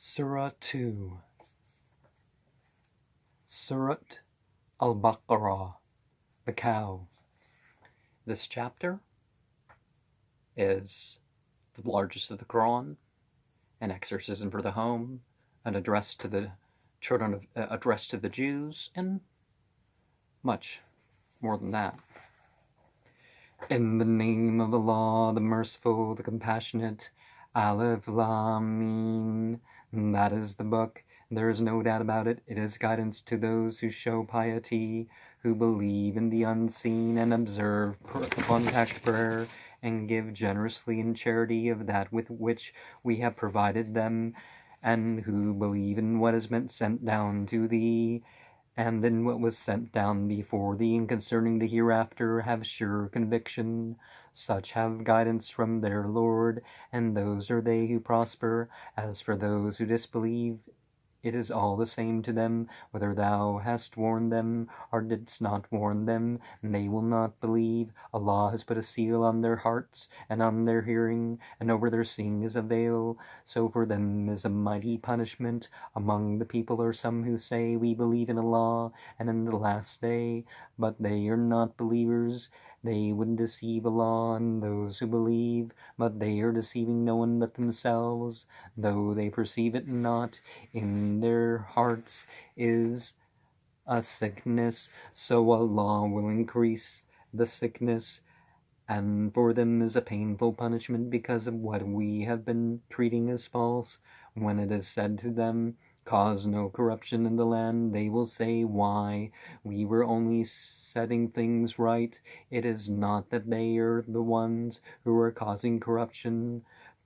Surah 2. Surat Al Baqarah, the cow. This chapter is the largest of the Koran, an exorcism for the home, an address to the children of address to the Jews, and much more than that. In the name of Allah, the merciful, the compassionate, Alif Lam Mim. That is the book. There is no doubt about it. It is guidance to those who show piety, who believe in the unseen and observe contact prayer, and give generously in charity of that with which we have provided them, and who believe in what has been sent down to thee, and in what was sent down before thee, and concerning the hereafter have sure conviction. Such have guidance from their Lord, and those are they who prosper. As for those who disbelieve, it is all the same to them, whether thou hast warned them, or didst not warn them, and they will not believe. Allah has put a seal on their hearts, and on their hearing, and over their seeing is a veil. So for them is a mighty punishment. Among the people are some who say, we believe in Allah, and in the last day, but they are not believers. They would deceive Allah and those who believe, but they are deceiving no one but themselves, though they perceive it not. In their hearts is a sickness, so Allah will increase the sickness, and for them is a painful punishment because of what we have been treating as false. When it is said to them, cause no corruption in the land, they will say, why? We were only setting things right. It is not that they are the ones who are causing corruption,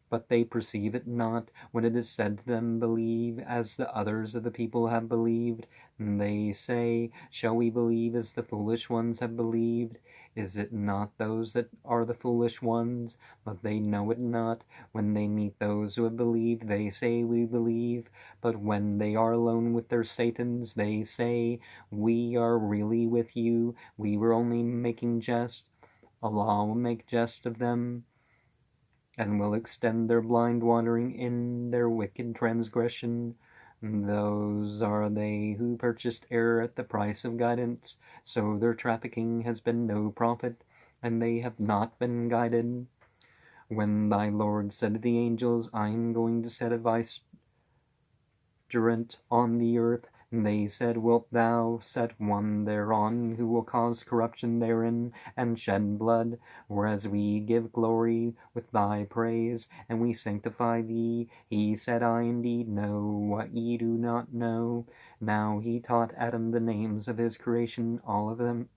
but they perceive it not. When it is said to them, believe as the others of the people have believed, they say, shall we believe as the foolish ones have believed? Is it not those that are the foolish ones? But they know it not. When they meet those who have believed, they say, we believe. But when they are alone with their Satans, they say, we are really with you. We were only making jest. Allah will make jest of them, and will extend their blind wandering in their wicked transgression. Those are they who purchased error at the price of guidance, so their trafficking has been no profit, and they have not been guided. When thy Lord said to the angels, I am going to set a vicegerent on the earth, they said, wilt thou set one thereon who will cause corruption therein, and shed blood? Whereas we give glory with thy praise, and we sanctify thee. He said, I indeed know what ye do not know. Now he taught Adam the names of his creation, all of them,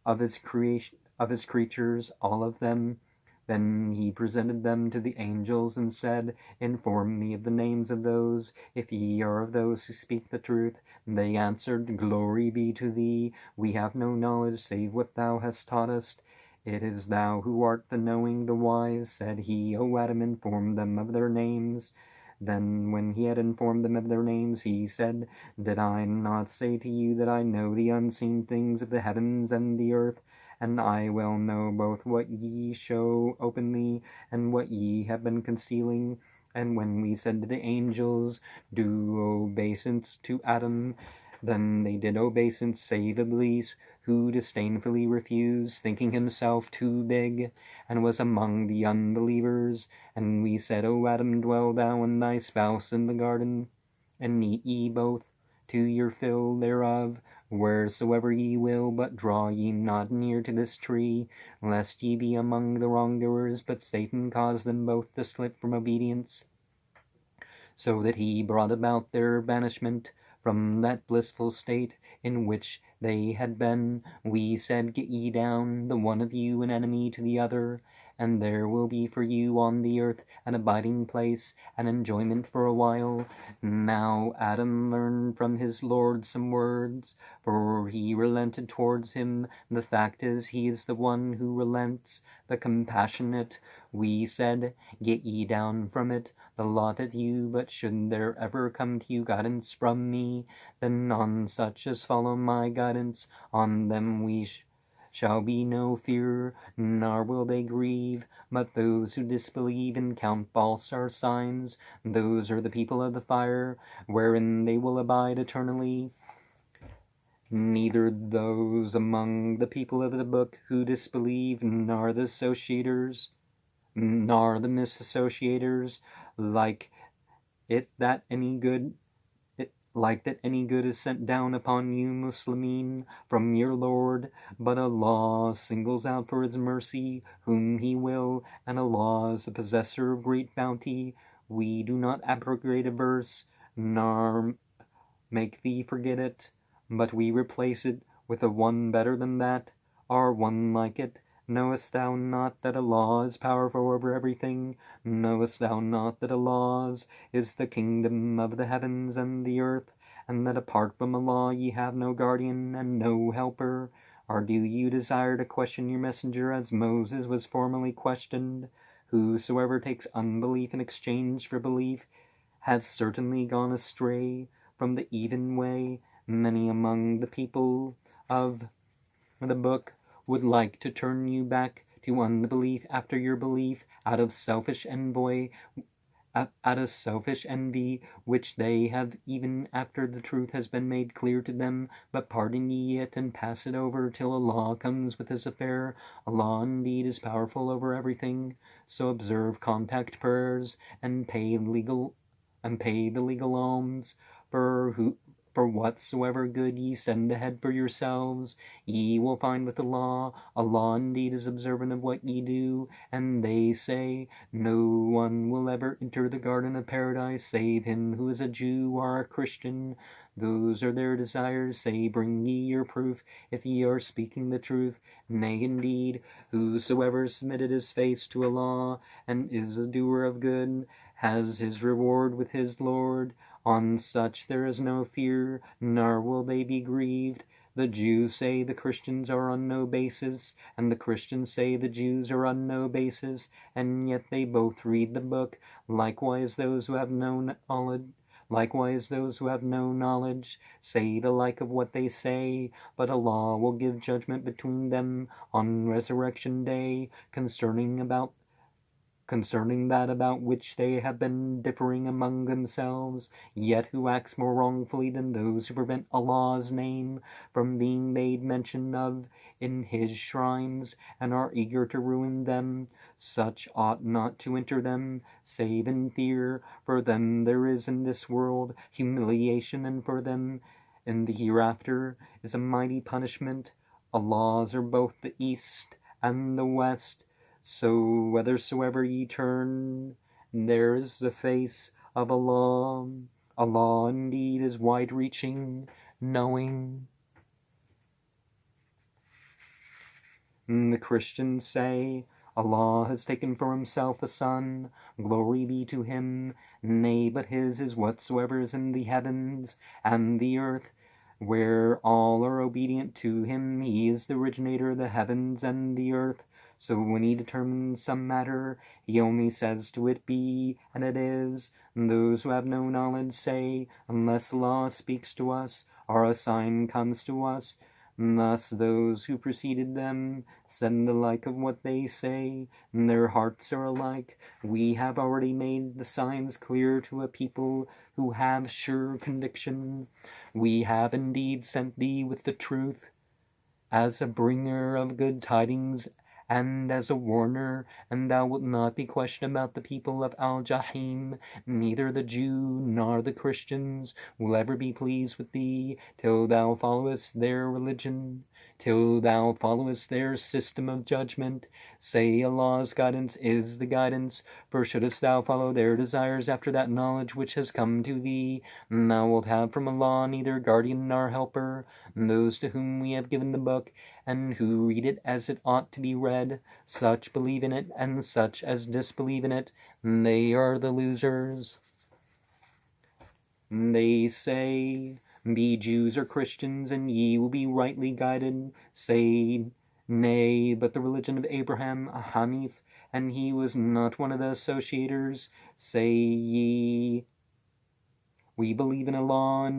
of his creatures, all of them. Then he presented them to the angels and said, inform me of the names of those, if ye are of those who speak the truth. They answered, glory be to thee. We have no knowledge save what thou hast taught us. It is thou who art the knowing, the wise. Said he, O Adam, inform them of their names. Then when he had informed them of their names, he said, did I not say to you that I know the unseen things of the heavens and the earth? And I well know both what ye show openly, and what ye have been concealing. And when we said to the angels, do obeisance to Adam, then they did obeisance, save Iblis, who disdainfully refused, thinking himself too big, and was among the unbelievers. And we said, O Adam, dwell thou and thy spouse in the garden, and eat ye both to your fill thereof, wheresoever ye will, but draw ye not near to this tree, lest ye be among the wrongdoers. But Satan caused them both to slip from obedience, so that he brought about their banishment from that blissful state in which they had been. We said, get ye down, the one of you an enemy to the other, and there will be for you on the earth an abiding place, an enjoyment for a while. Now Adam learned from his Lord some words, for he relented towards him. The fact is, he is the one who relents, the compassionate. We said, get ye down from it, the lot of you, but should there ever come to you guidance from me, then on such as follow my guidance, on them we shall be no fear, nor will they grieve. But those who disbelieve and count false our signs, those are the people of the fire, wherein they will abide eternally. Neither those among the people of the book who disbelieve, nor the associators, nor the misassociators, like that any good is sent down upon you, Muslimin, from your Lord. But Allah singles out for His mercy whom He will, and Allah is the possessor of great bounty. We do not abrogate a verse, nor make thee forget it, but we replace it with a one better than that, or one like it. Knowest thou not that Allah is powerful over everything? Knowest thou not that Allah's is the kingdom of the heavens and the earth, and that apart from Allah ye have no guardian and no helper? Or do you desire to question your messenger as Moses was formerly questioned? Whosoever takes unbelief in exchange for belief has certainly gone astray from the even way. Many among the people of the book would like to turn you back to unbelief after your belief, out of selfish envy, which they have even after the truth has been made clear to them. But pardon ye it and pass it over till Allah comes with His affair. Allah indeed is powerful over everything. So observe contact prayers and pay the legal alms, for whatsoever good ye send ahead for yourselves, ye will find with Allah. Allah indeed is observant of what ye do. And they say, no one will ever enter the garden of paradise save him who is a Jew or a Christian. Those are their desires. Say, bring ye your proof, if ye are speaking the truth. Nay, indeed, whosoever submitted his face to Allah, and is a doer of good, has his reward with his Lord. On such there is no fear, nor will they be grieved. The Jews say the Christians are on no basis, and the Christians say the Jews are on no basis, and yet they both read the book. Likewise those who have no knowledge say the like of what they say, but Allah will give judgment between them on resurrection day concerning that about which they have been differing among themselves. Yet who acts more wrongfully than those who prevent Allah's name from being made mention of in His shrines, and are eager to ruin them? Such ought not to enter them, save in fear. For them there is in this world humiliation, and for them in the hereafter is a mighty punishment. Allah's are both the east and the west. So whithersoever ye turn, there is the face of Allah. Allah indeed is wide-reaching, knowing. The Christians say, Allah has taken for Himself a son, glory be to Him. Nay, but His is whatsoever is in the heavens and the earth, where all are obedient to Him. He is the originator of the heavens and the earth. So when He determines some matter, He only says to it, be, and it is. And those who have no knowledge say, unless Allah speaks to us, or a sign comes to us. And thus those who preceded them said the like of what they say, and their hearts are alike. We have already made the signs clear to a people who have sure conviction. We have indeed sent thee with the truth, as a bringer of good tidings, and as a warner, and thou wilt not be questioned about the people of Al-Jahim. Neither the Jew nor the Christians will ever be pleased with thee till thou followest their religion, till thou followest their system of judgment. Say, Allah's guidance is the guidance, for shouldest thou follow their desires after that knowledge which has come to thee, thou wilt have from Allah neither guardian nor helper. Those to whom we have given the book, and who read it as it ought to be read, such believe in it, and such as disbelieve in it, they are the losers. They say, be Jews or Christians, and ye will be rightly guided. Say, nay, but the religion of Abraham, a Hanif, and he was not one of the associators. Say ye, we believe in Allah,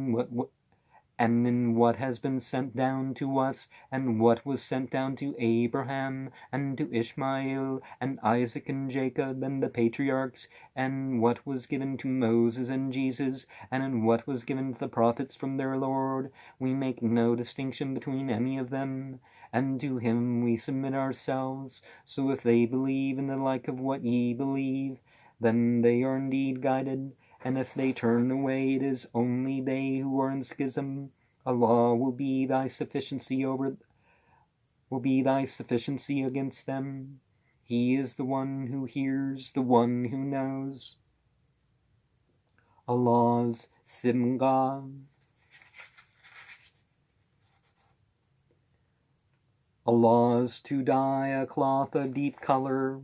and in what has been sent down to us, and what was sent down to Abraham, and to Ishmael, and Isaac, and Jacob, and the patriarchs, and what was given to Moses and Jesus, and in what was given to the prophets from their Lord. We make no distinction between any of them, and to him we submit ourselves. So if they believe in the like of what ye believe, then they are indeed guided, and if they turn away, it is only they who are in schism. Allah will be thy sufficiency against them. He is the one who hears, the one who knows. Allah's Simga. Allah's to dye a cloth a deep color,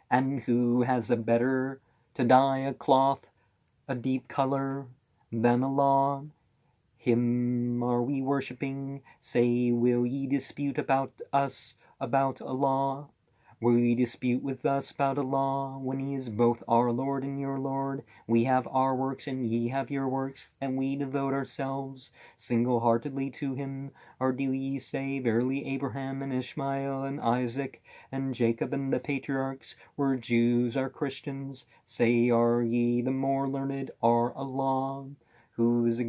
and who has a better to dye a cloth a deep color than Allah? Him are we worshipping. Say, will ye dispute about us, about Allah? Will ye dispute with us about Allah, when he is both our Lord and your Lord? We have our works and ye have your works, and we devote ourselves single-heartedly to him. Or do ye say, verily Abraham and Ishmael and Isaac and Jacob and the patriarchs were Jews or Christians? Say, are ye the more learned, or Allah? Who is a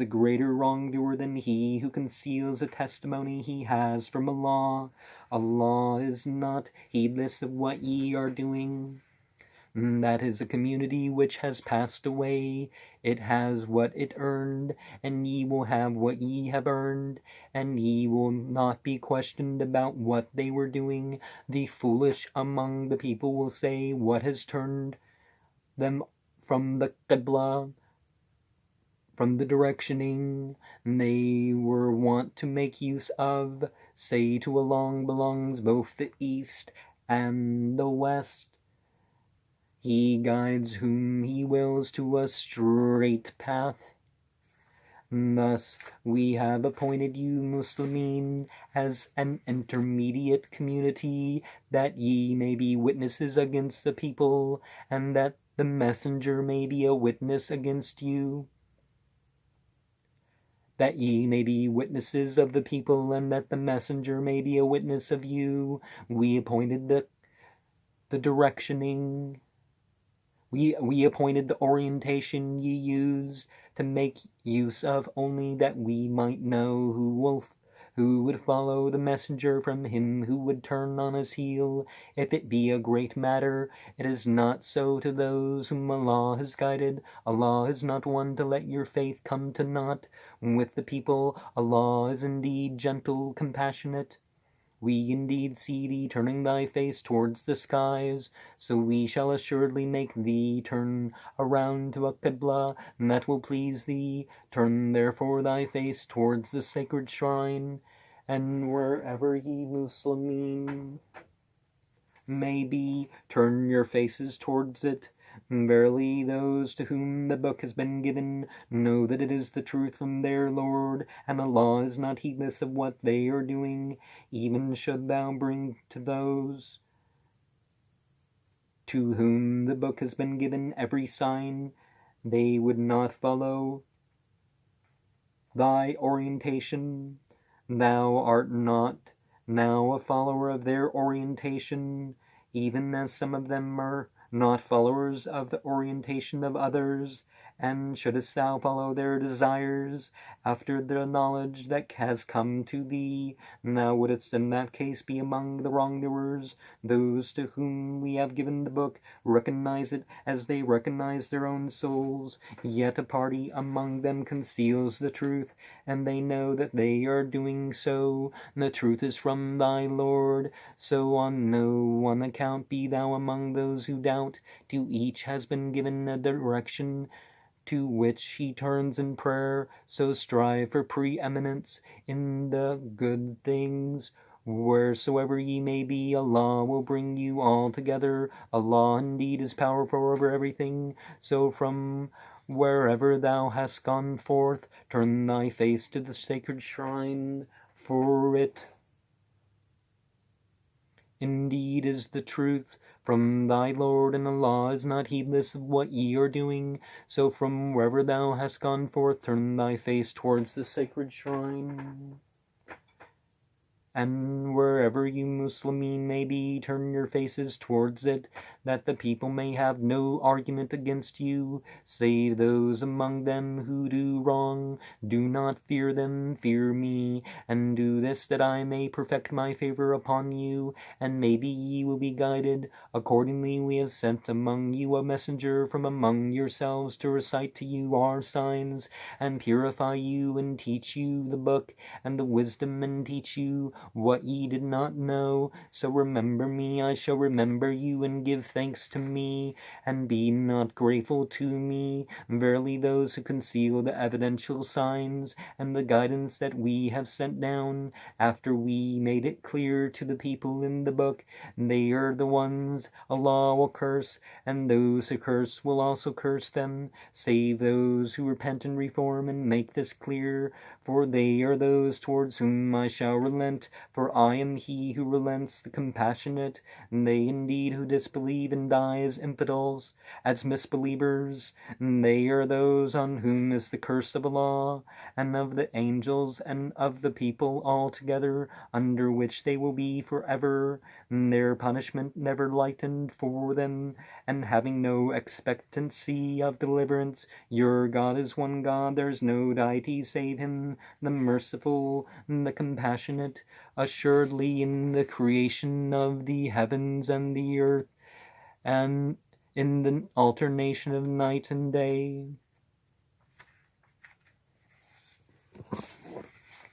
greater wrongdoer than he who conceals a testimony he has from Allah? Allah is not heedless of what ye are doing. That is a community which has passed away. It has what it earned, and ye will have what ye have earned, and ye will not be questioned about what they were doing. The foolish among the people will say, what has turned them from the Qibla, from the directioning they were wont to make use of? Say, to Allah belongs both the east and the west. He guides whom he wills to a straight path. Thus we have appointed you Muslimin as an intermediate community, that ye may be witnesses against the people, and that the messenger may be a witness against you. That ye may be witnesses of the people, and that the messenger may be a witness of you. We appointed the directioning. We appointed the orientation ye use to make use of, only that we might know who would follow the messenger from him who would turn on his heel. If it be a great matter, it is not so to those whom Allah has guided. Allah is not one to let your faith come to naught. With the people, Allah is indeed gentle, compassionate. We indeed see thee turning thy face towards the skies, so we shall assuredly make thee turn around to a Qibla, and that will please thee. Turn therefore thy face towards the sacred shrine, and wherever ye Muslimin may be, turn your faces towards it. Verily, those to whom the book has been given know that it is the truth from their Lord, and Allah is not heedless of what they are doing. Even should thou bring to those to whom the book has been given every sign, they would not follow thy orientation. Thou art not now a follower of their orientation, even as some of them are not followers of the orientation of others. And shouldest thou follow their desires after the knowledge that has come to thee, thou wouldst in that case be among the wrongdoers. Those to whom we have given the book recognize it as they recognize their own souls, yet a party among them conceals the truth, and they know that they are doing so. The truth is from thy Lord, so on no one account be thou among those who doubt. To each has been given a direction to which he turns in prayer, so strive for preeminence in the good things. Wheresoever ye may be, Allah will bring you all together. Allah indeed is powerful over everything. So from wherever thou hast gone forth, turn thy face to the sacred shrine, for it indeed is the truth from thy Lord, and Allah is not heedless of what ye are doing. So from wherever thou hast gone forth, turn thy face towards the sacred shrine. And wherever you Muslimeen may be, turn your faces towards it, that the people may have no argument against you, save those among them who do wrong. Do not fear them, fear me, and do this, that I may perfect my favor upon you, and maybe ye will be guided. Accordingly we have sent among you a messenger from among yourselves to recite to you our signs, and purify you, and teach you the book, and the wisdom, and teach you what ye did not know. So remember me, I shall remember you, and give thanks to me, and be not grateful to me. Verily those who conceal the evidential signs and the guidance that we have sent down, after we made it clear to the people in the book, they are the ones Allah will curse, and those who curse will also curse them, save those who repent and reform and make this clear, for they are those towards whom I shall relent, for I am he who relents, the compassionate. They indeed who disbelieve and die as infidels, as misbelievers, they are those on whom is the curse of Allah, and of the angels, and of the people altogether, under which they will be forever, their punishment never lightened for them, and having no expectancy of deliverance. Your God is one God, there is no deity save him, the merciful, the compassionate. Assuredly in the creation of the heavens and the earth, and in the alternation of night and day,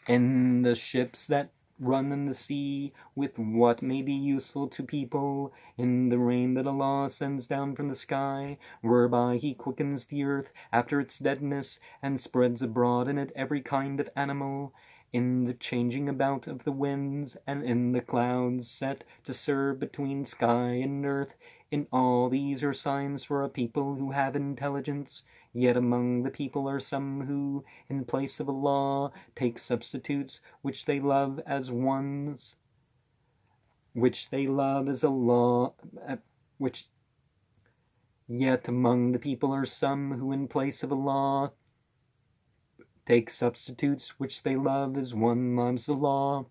in the ships that run in the sea, with what may be useful to people, in the rain that Allah sends down from the sky, whereby he quickens the earth after its deadness, and spreads abroad in it every kind of animal, in the changing about of the winds, and in the clouds set to serve between sky and earth. In all these are signs for a people who have intelligence. Yet among the people are some who, in place of Allah, take substitutes which they love as ones, which they love as Allah, Yet among the people are some who, in place of Allah, take substitutes which they love as one loves Allah.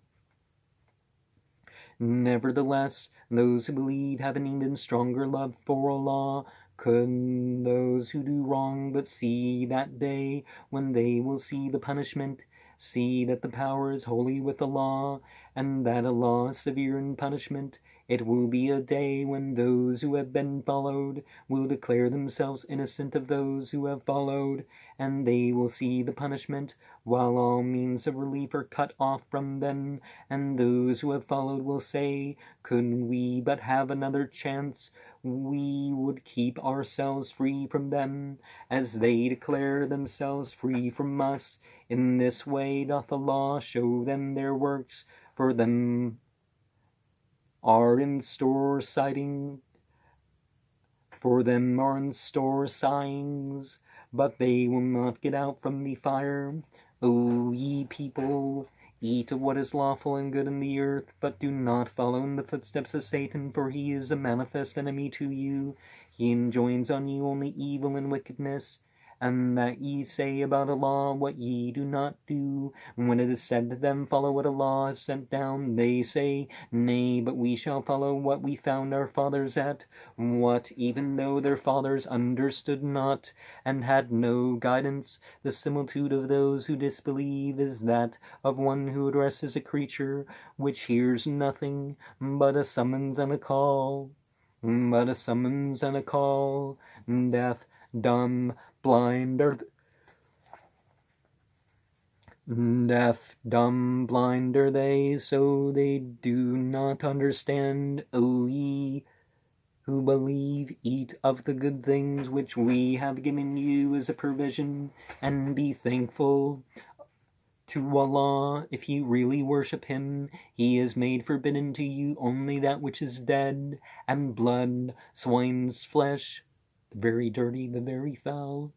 Nevertheless, those who believe have an even stronger love for Allah. Could those who do wrong but see that day when they will see the punishment, see that the power is wholly with Allah, and that Allah is severe in punishment. It will be a day when those who have been followed will declare themselves innocent of those who have followed, and they will see the punishment, while all means of relief are cut off from them, and those who have followed will say, could we but have another chance, we would keep ourselves free from them, as they declare themselves free from us. In this way doth Allah show them their works, for them are in store sighings, but they will not get out from the fire. O ye people, eat of what is lawful and good in the earth, but do not follow in the footsteps of Satan, for he is a manifest enemy to you. He enjoins on you only evil and wickedness, and that ye say about Allah what ye do not do. When it is said to them, follow what Allah has sent down, they say, nay, but we shall follow what we found our fathers at. What, even though their fathers understood not, and had no guidance? The similitude of those who disbelieve is that of one who addresses a creature which hears nothing but a summons and a call. Deaf, dumb, blind are they, so they do not understand. O ye who believe, eat of the good things which we have given you as a provision, and be thankful to Allah. If you really worship him, he has made forbidden to you only that which is dead, and blood, swine's flesh, the very dirty, the very foul,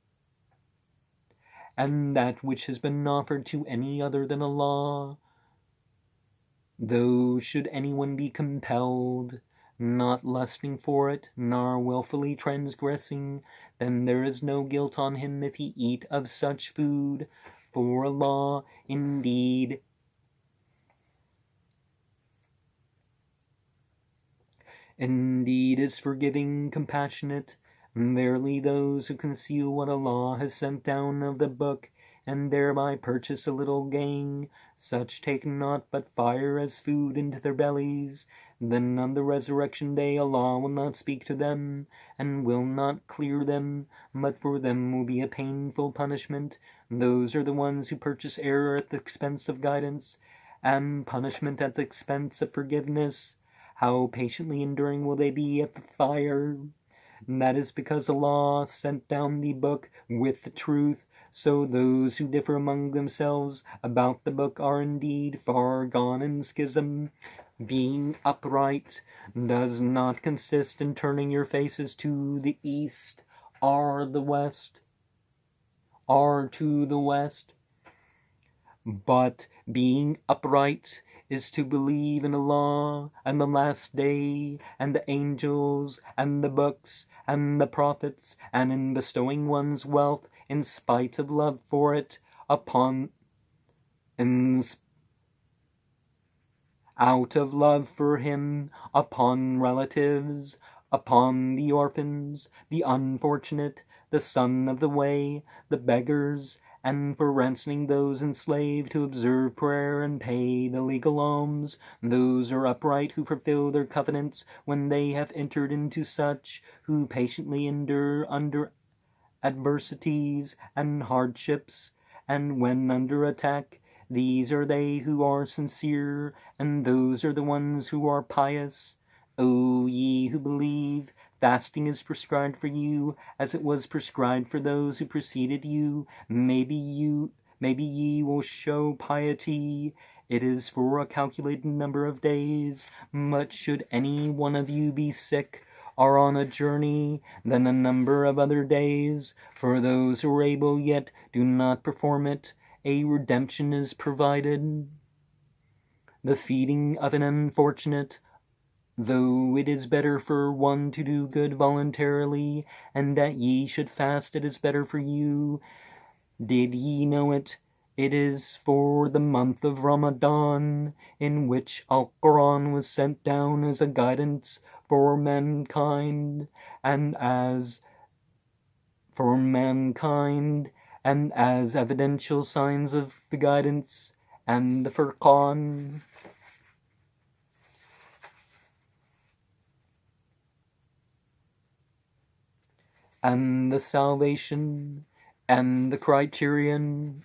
and that which has been offered to any other than Allah. Though should anyone be compelled not lusting for it, nor wilfully transgressing, then there is no guilt on him if he eat of such food. For Allah indeed is forgiving, compassionate. Verily those who conceal what Allah has sent down of the book, and thereby purchase a little gain, such take not but fire as food into their bellies. Then on the resurrection day Allah will not speak to them, and will not clear them, but for them will be a painful punishment. Those are the ones who purchase error at the expense of guidance, and punishment at the expense of forgiveness. How patiently enduring will they be at the fire? That is because Allah sent down the book with the truth. So those who differ among themselves about the book are indeed far gone in schism. Being upright does not consist in turning your faces to the east or the west, or to the west, but being upright is to believe in Allah and the last day and the angels and the books and the prophets, and in bestowing one's wealth in spite of love for it out of love for him, upon relatives, upon the orphans, the unfortunate, the son of the way, the beggars, and for ransoming those enslaved who observe prayer and pay the legal alms. Those are upright who fulfill their covenants when they have entered into such, who patiently endure under adversities and hardships, and when under attack. These are they who are sincere, and those are the ones who are pious. O ye who believe, fasting is prescribed for you, as it was prescribed for those who preceded you. Maybe ye will show piety. It is for a calculated number of days. But should any one of you be sick, or on a journey, then a number of other days. For those who are able yet do not perform it, a redemption is provided. The feeding of an unfortunate, though it is better for one to do good voluntarily, and that ye should fast, it is better for you. Did ye know it? It is for the month of Ramadan, in which Al-Quran was sent down as a guidance for mankind, and as evidential signs of the guidance, and the Furqan. And the salvation, and the criterion.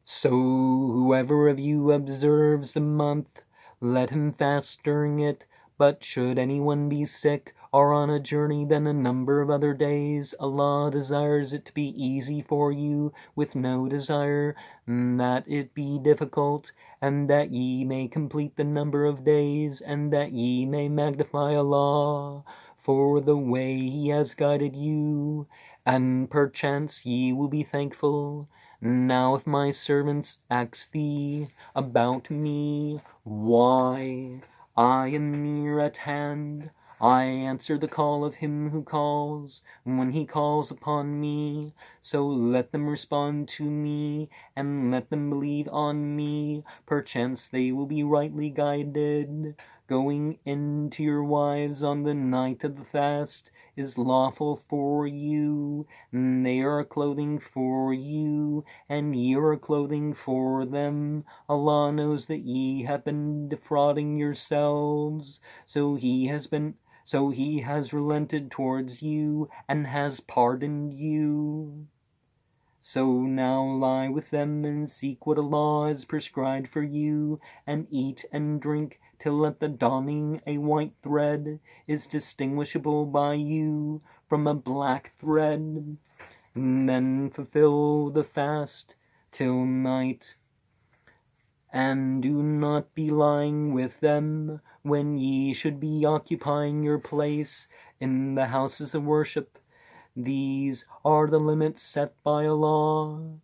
So whoever of you observes the month, let him fast during it. But should anyone be sick, or on a journey, then a number of other days. Allah desires it to be easy for you, with no desire that it be difficult, and that ye may complete the number of days, and that ye may magnify Allah for the way He has guided you, and perchance ye will be thankful. Now if my servants ask thee about me, why, I am near at hand. I answer the call of him who calls, when he calls upon me. So let them respond to me, and let them believe on me. Perchance they will be rightly guided. Going in to your wives on the night of the fast is lawful for you. They are clothing for you, and ye are clothing for them. Allah knows that ye have been defrauding yourselves, so He has relented towards you, and has pardoned you. So now lie with them, and seek what Allah has prescribed for you, and eat and drink, till at the dawning a white thread is distinguishable by you from a black thread. And then fulfill the fast till night, and do not be lying with them when ye should be occupying your place in the houses of worship. These are the limits set by Allah.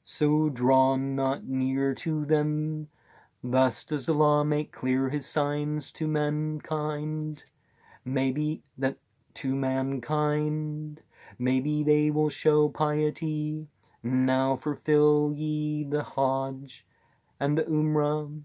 so draw not near to them. Thus does Allah make clear his signs to mankind. Maybe that to mankind, maybe they will show piety. Now fulfill ye the Hajj and the Umrah,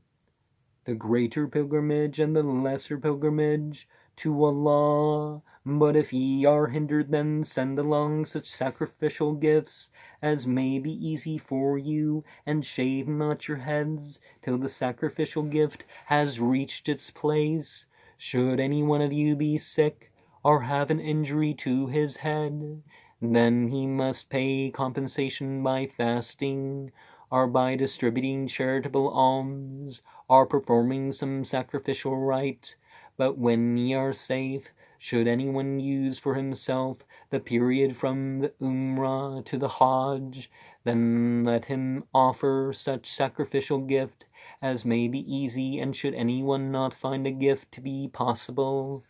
the greater pilgrimage and the lesser pilgrimage to Allah. But if ye are hindered, then send along such sacrificial gifts as may be easy for you, and shave not your heads till the sacrificial gift has reached its place. Should any one of you be sick or have an injury to his head, then he must pay compensation by fasting, or by distributing charitable alms, or performing some sacrificial rite. But when ye are safe, should anyone use for himself the period from the Umrah to the Hajj, then let him offer such sacrificial gift as may be easy, and should anyone not find a gift to be possible,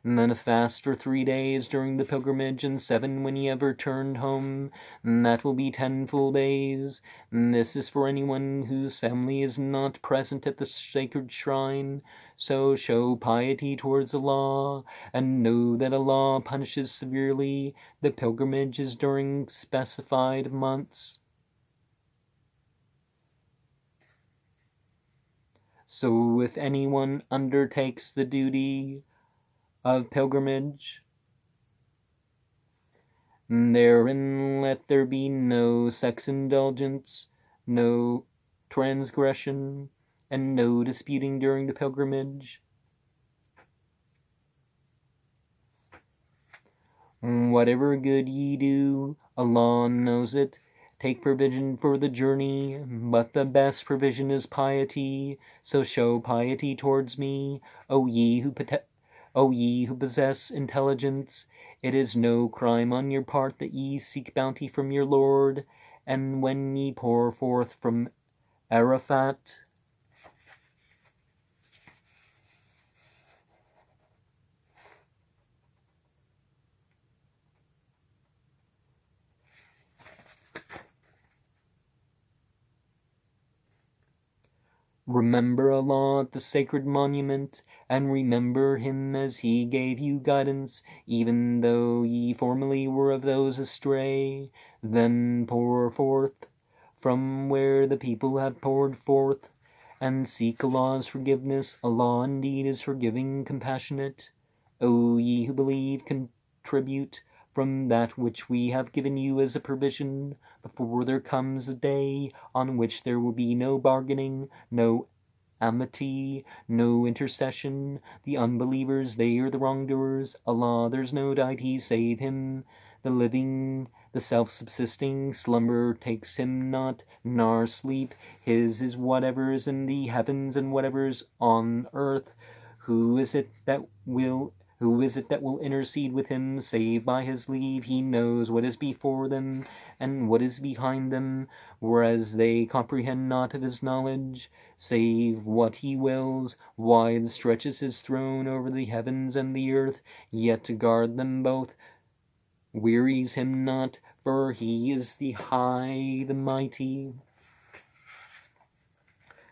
and then a fast for 3 days during the pilgrimage, and 7 when ye have returned home, and that will be 10 full days. And this is for anyone whose family is not present at the sacred shrine. So show piety towards Allah, and know that Allah punishes severely the pilgrimages during specified months. So if anyone undertakes the duty of pilgrimage, therein let there be no sex indulgence, no transgression, and no disputing during the pilgrimage. Whatever good ye do, Allah knows it. Take provision for the journey, but the best provision is piety. So show piety towards me, O ye who possess intelligence. It is no crime on your part that ye seek bounty from your Lord, and when ye pour forth from Arafat, remember Allah at the sacred monument, and remember him as he gave you guidance, even though ye formerly were of those astray. Then pour forth from where the people have poured forth, and seek Allah's forgiveness. Allah indeed is forgiving, compassionate. O ye who believe, contribute from that which we have given you as a provision, before there comes a day on which there will be no bargaining, no amity, no intercession. The unbelievers, they are the wrongdoers. Allah, there's no deity save him. The living, the self-subsisting, slumber takes him not, nor sleep. His is whatever's in the heavens and whatever's on earth. Who is it that will intercede with him, save by his leave? He knows what is before them and what is behind them, whereas they comprehend not of his knowledge, save what he wills. Wide stretches his throne over the heavens and the earth, yet to guard them both wearies him not, for he is the high, the mighty.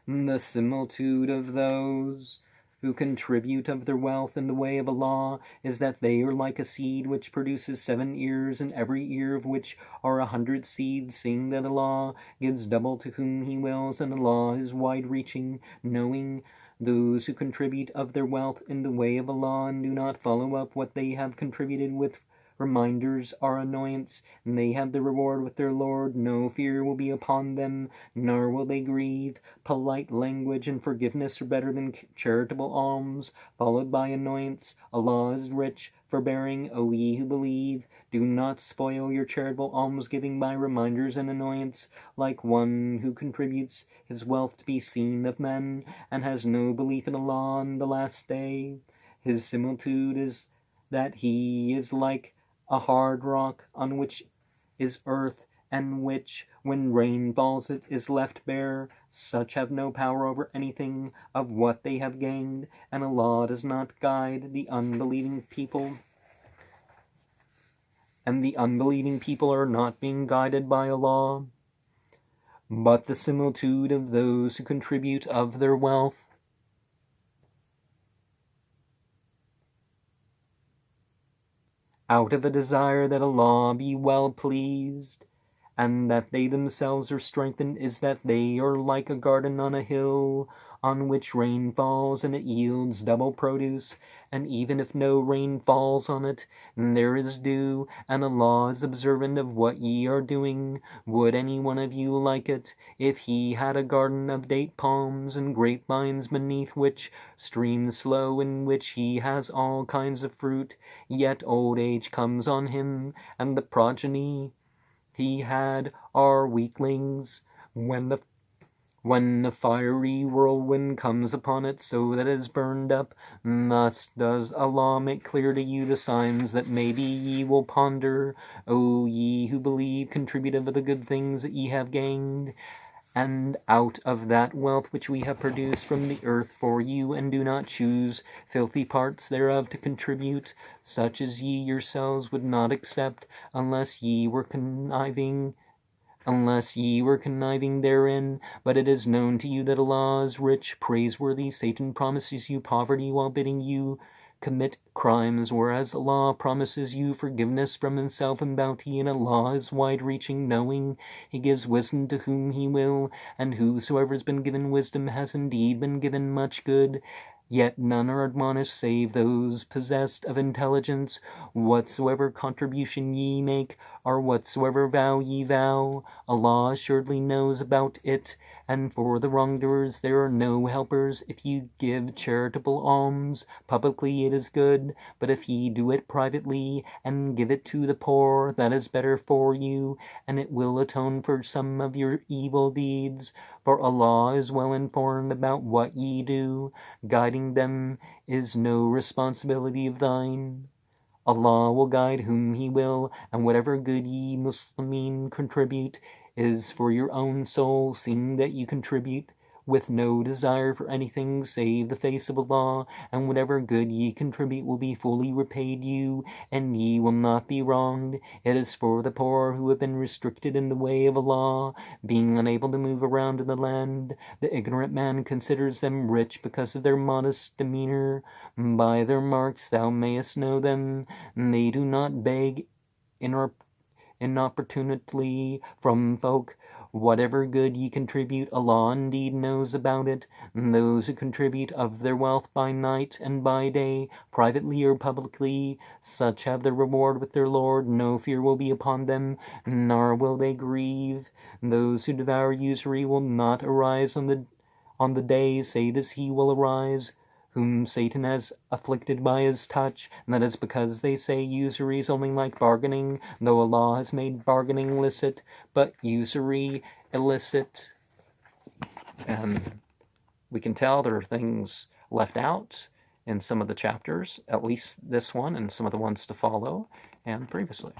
The similitude of those who contribute of their wealth in the way of Allah is that they are like a seed which produces 7 ears, and every ear of which are 100 seeds, seeing that Allah gives double to whom he wills, and Allah is wide-reaching, knowing. Those who contribute of their wealth in the way of Allah and do not follow up what they have contributed with reminders are annoyance, and they have the reward with their Lord. No fear will be upon them, nor will they grieve. Polite language and forgiveness are better than charitable alms, followed by annoyance. Allah is rich, forbearing. O ye who believe, do not spoil your charitable almsgiving by reminders and annoyance, like one who contributes his wealth to be seen of men, and has no belief in Allah on the last day. His similitude is that he is like a hard rock on which is earth, and which, when rain falls, it is left bare. Such have no power over anything of what they have gained, and Allah does not guide the unbelieving people. And the unbelieving people are not being guided by Allah. but the similitude of those who contribute of their wealth. Out of a desire that Allah be well pleased, and that they themselves are strengthened, is that they are like a garden on a hill, on which rain falls, and it yields double produce, and even if no rain falls on it, there is dew, and Allah is observant of what ye are doing. Would any one of you like it, if he had a garden of date palms and grapevines, beneath which streams flow, in which he has all kinds of fruit, yet old age comes on him, and the progeny he had are weaklings, when the fiery whirlwind comes upon it, so that it is burned up. Thus does Allah make clear to you the signs, that maybe ye will ponder. O ye who believe, contribute of the good things that ye have gained, and out of that wealth which we have produced from the earth for you, and do not choose filthy parts thereof to contribute, such as ye yourselves would not accept, unless ye were conniving therein. But it is known to you that Allah is rich, praiseworthy. Satan promises you poverty while bidding you commit crimes, whereas Allah promises you forgiveness from himself and bounty, and Allah is wide-reaching, knowing. He gives wisdom to whom he will, and whosoever has been given wisdom has indeed been given much good. Yet none are admonished save those possessed of intelligence. Whatsoever contribution ye make, or whatsoever vow ye vow, Allah assuredly knows about it, and for the wrongdoers there are no helpers. If you give charitable alms, publicly it is good, but if ye do it privately, and give it to the poor, that is better for you, and it will atone for some of your evil deeds. For Allah is well informed about what ye do. Guiding them is no responsibility of thine. Allah will guide whom he will, and whatever good ye Muslimin contribute is for your own soul, seeing that you contribute with no desire for anything save the face of Allah, and whatever good ye contribute will be fully repaid you, and ye will not be wronged. It is for the poor who have been restricted in the way of Allah, being unable to move around in the land. The ignorant man considers them rich because of their modest demeanor. By their marks thou mayest know them. They do not beg inopportunely from folk. Whatever good ye contribute, Allah indeed knows about it. Those who contribute of their wealth by night and by day, privately or publicly, such have their reward with their Lord. No fear will be upon them, nor will they grieve. Those who devour usury will not arise on the day, save as he will arise, whom Satan has afflicted by his touch, and that is because they say usury is only like bargaining, though Allah has made bargaining licit, but usury illicit. And we can tell there are things left out in some of the chapters, at least this one and some of the ones to follow, and previously.